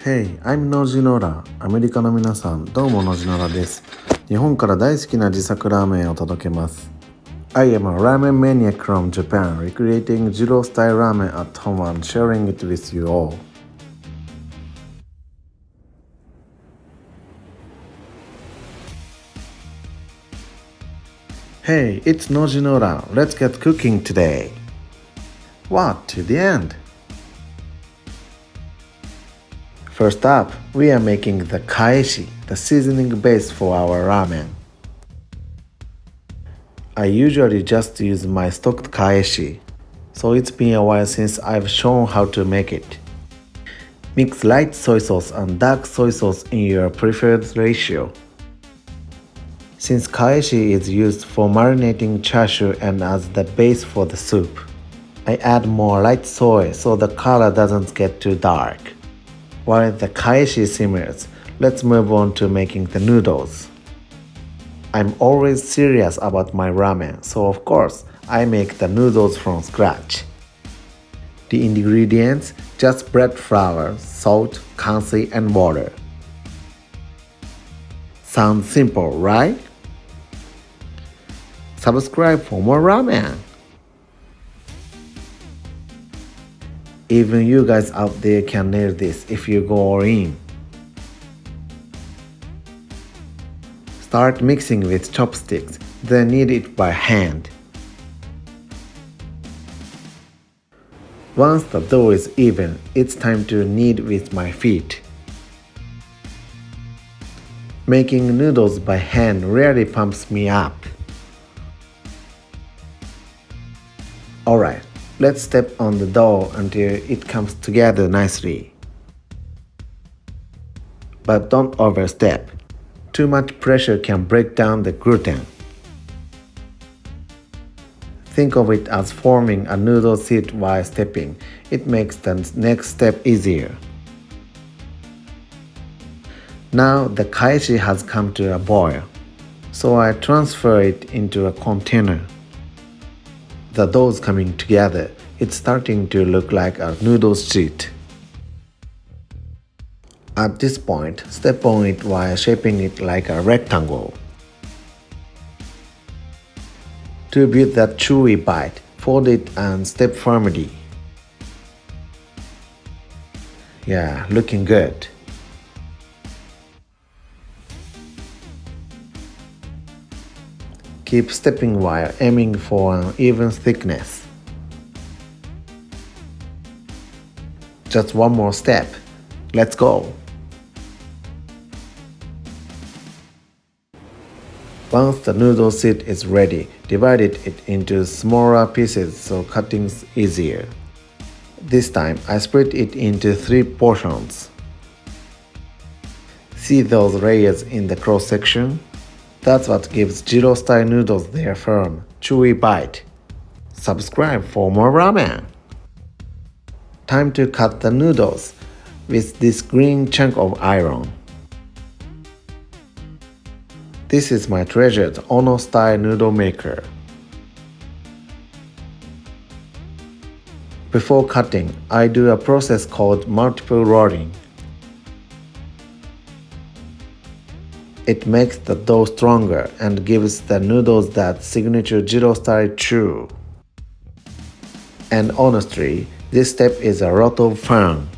Hey, I'm ノジノラ。アメリカの皆さん、どうもノジノラです。日本から大好きな自作ラーメンを届けます。I am a ramen maniac from Japan, recreating Jiro-Style Ramen at home and sharing it with you all. Hey, it's Nojinora. Let's get cooking today. What, to the end? First up, we are making the Kaeshi, the seasoning base for our ramen. I usually just use my stocked Kaeshi, so it's been a while since I've shown how to make it. Mix light soy sauce and dark soy sauce in your preferred ratio. Since Kaeshi is used for marinating chashu and as the base for the soup, I add more light soy so the color doesn't get too dark. While the Kaeshi simmers, let's move on to making the noodles. I'm always serious about my ramen, so of course, I make the noodles from scratch. The ingredients, just bread flour, salt, kansi, and water. Sounds simple, right? Subscribe for more ramen! Even you guys out there can nail this if you go all in. Start mixing with chopsticks, then knead it by hand. Once the dough is even, it's time to knead with my feet. Making noodles by hand really pumps me up. Alright, let's step on the dough until it comes together nicely. But don't overstep. Too much pressure can break down the gluten. Think of it as forming a noodle seed while stepping. It makes the next step easier. Now the Kaeshi has come to a boil, so I transfer it into a container. The dough's coming together. It's starting to look like a noodle sheet. At this point, step on it while shaping it like a rectangle. To build that chewy bite, fold it and step firmly. Yeah, looking good. Keep stepping while aiming for an even thickness. Just one more step. Let's go! Once the noodle seed is ready, divide it into smaller pieces so cutting's easier. This time, I split it into 3 portions. See those layers in the cross section? That's what gives Jiro-style noodles their firm, chewy bite. Subscribe for more ramen! Time to cut the noodles with this green chunk of iron. This is my treasured Ono-style noodle maker. Before cutting, I do a process called multiple rolling. It makes the dough stronger and gives the noodles that signature Jiro-style chew. And honestly, this step is a lot of fun.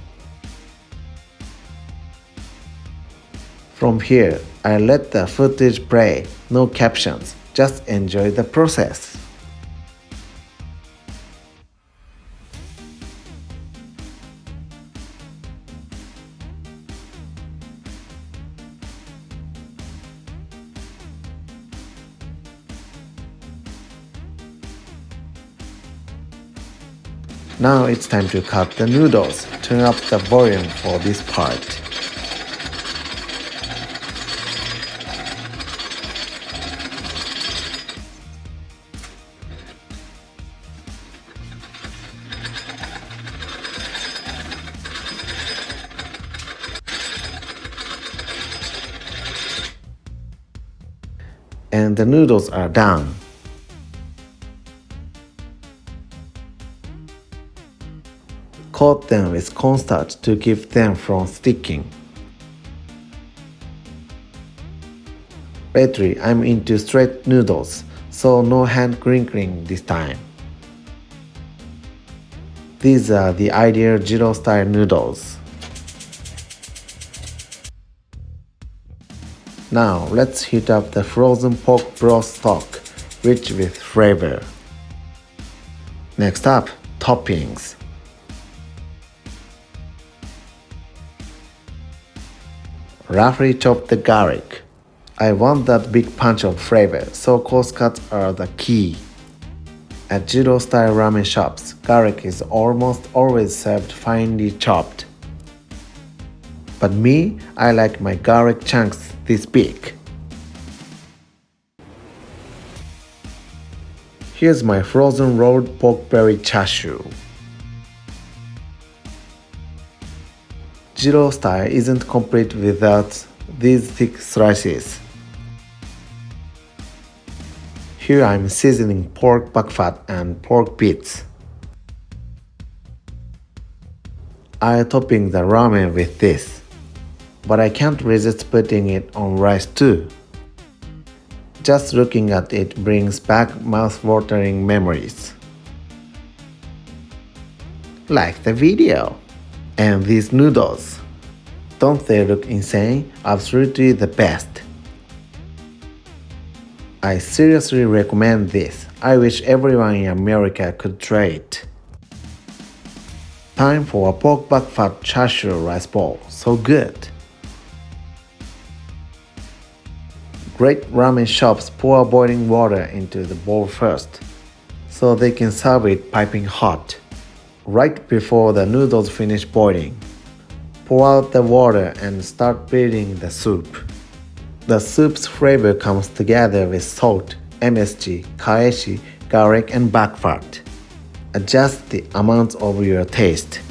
From here, I let the footage play, no captions, just enjoy the process. Now it's time to cut the noodles. Turn up the volume for this part. And the noodles are done. Coat them with cornstarch to keep them from sticking. Lately, I'm into straight noodles, so no hand crinkling this time. These are the ideal Jiro-style noodles. Now let's heat up the frozen pork broth stock, rich with flavor. Next up, toppings. Roughly chop the garlic. I want that big punch of flavor, so coarse cuts are the key. At Jiro-style ramen shops, garlic is almost always served finely chopped. But me, I like my garlic chunks this big. Here's my frozen rolled pork belly chashu. Jiro-style isn't complete without these thick slices. Here I'm seasoning pork back fat and pork bits. I'm topping the ramen with this, but I can't resist putting it on rice too. Just looking at it brings back mouth-watering memories. Like the video. And these noodles. Don't they look insane? Absolutely the best. I seriously recommend this. I wish everyone in America could try it. Time for a pork back fat chashu rice bowl. So good. Great ramen shops pour boiling water into the bowl first, so they can serve it piping hot. Right before the noodles finish boiling, pour out the water and start building the soup. The soup's flavor comes together with salt, MSG, Kaeshi, garlic and back fat. Adjust the amount of your taste.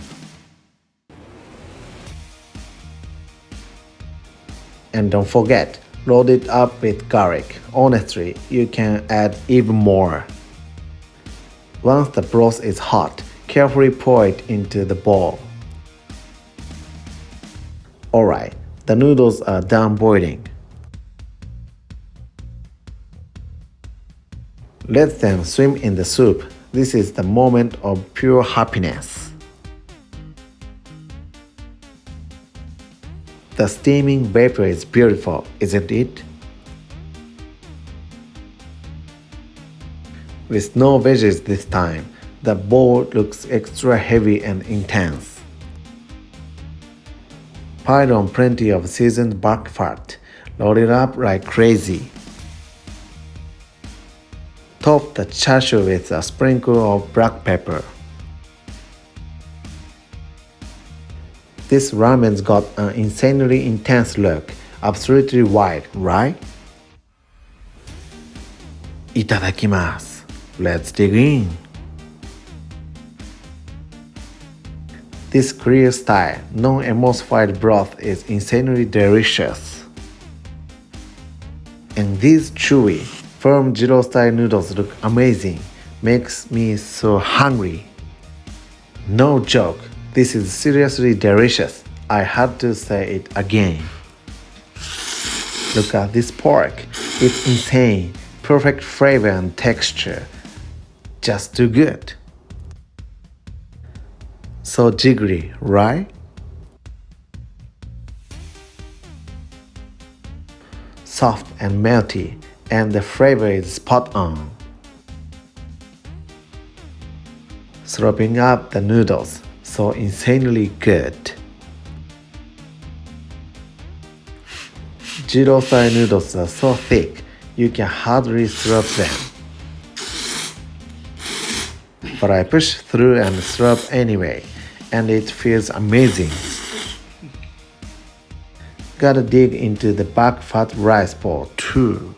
And don't forget, load it up with garlic. Honestly, you can add even more. Once the broth is hot, carefully pour it into the bowl. Alright, the noodles are done boiling. Let them swim in the soup. This is the moment of pure happiness. The steaming vapor is beautiful, isn't it? With no veggies this time, the bowl looks extra heavy and intense. Pile on plenty of seasoned back fat. Load it up like crazy. Top the chashu with a sprinkle of black pepper. This ramen's got an insanely intense look. Absolutely wild, right? Itadakimasu. Let's dig in. This clear style, non-emulsified broth is insanely delicious. And these chewy, firm Jiro-style noodles look amazing. Makes me so hungry. No joke, this is seriously delicious. I had to say it again. Look at this pork. It's insane. Perfect flavor and texture. Just too good. So jiggly, right? Soft and melty, and the flavor is spot on. Slurping up the noodles, so insanely good. Jiro-style noodles are so thick, you can hardly slurp them. But I push through and slurp anyway, and it feels amazing. Gotta dig into the back fat rice bowl too.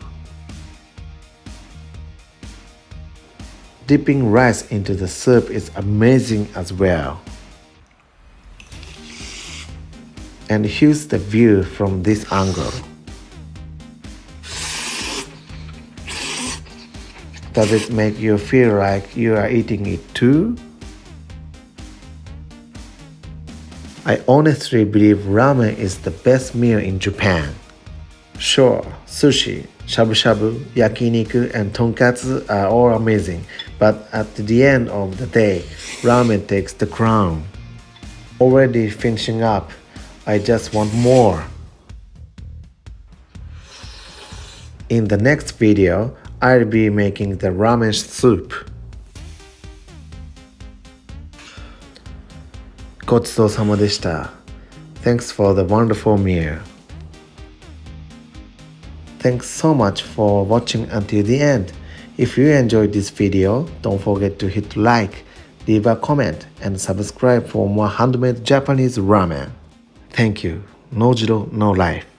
Dipping rice into the soup is amazing as well. And here's the view from this angle. Does it make you feel like you are eating it too? I honestly believe ramen is the best meal in Japan. Sure, sushi, shabu-shabu, yakiniku, and tonkatsu are all amazing, but at the end of the day, ramen takes the crown. Already finishing up, I just want more. In the next video, I'll be making the ramen soup. ごちそうさまでした。Thanks for the wonderful meal. Thanks so much for watching until the end. If you enjoyed this video, don't forget to hit like, leave a comment, and subscribe for more handmade Japanese ramen. Thank you. No Jiro, no life.